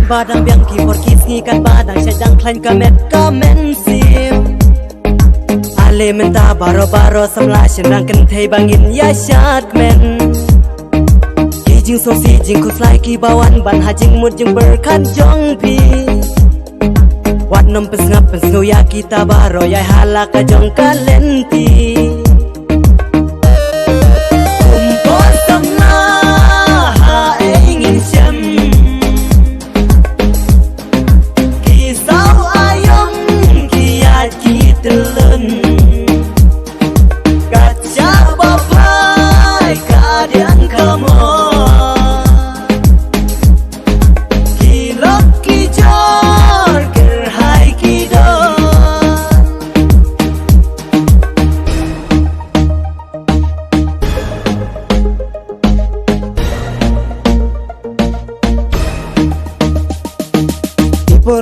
Badang biang keyboard kisngi kan badang syadang klain kamen sim Ale menta baro samla shenrang kan thei bangin ya syat men Kijing so si jing kuslai ki bawan ban hajing mut jing berkan jong pi Wat nom pes ngap pes ya kita baro ya halaka jong kalenti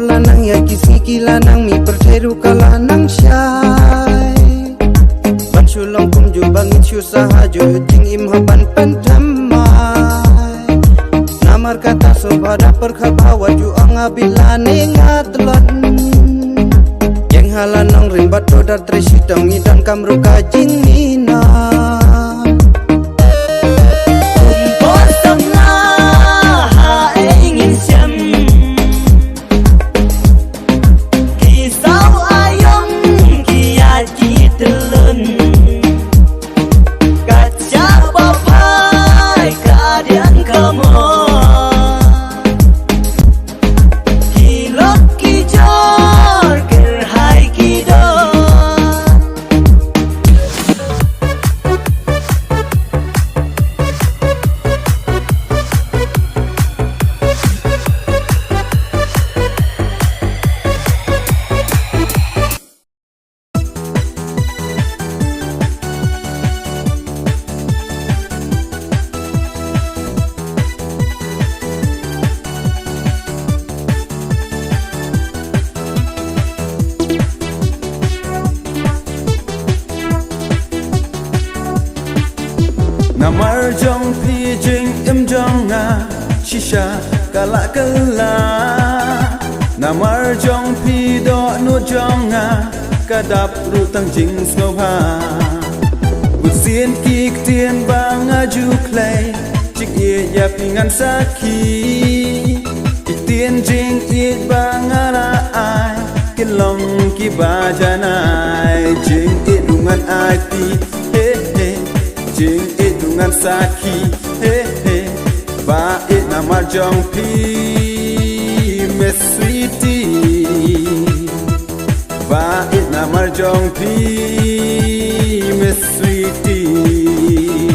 Lanang ya kisi lanang mi perteru kalanang syai Ban sulong kum ju bangit syusaha jo ting im haban pentamai Namar kata sobada perkhabawa ju angabilane ngatlon Yang halanang rimbat dodar tresitang idan kamru kajing nina Namar jong pi jing em jong nga shisha kala kala Namar jong pi do no jong nga kadap rutang jing snova Usien kik tien bang aju klay Chik ye ya pingan saki Ik tien jing it bang ala ai Kilong ki bajanai Jing it dungan ai pi he he Jing it dungan saki he he Ba it namar jong pi me sweetie Ba it namar jong pi me sweetie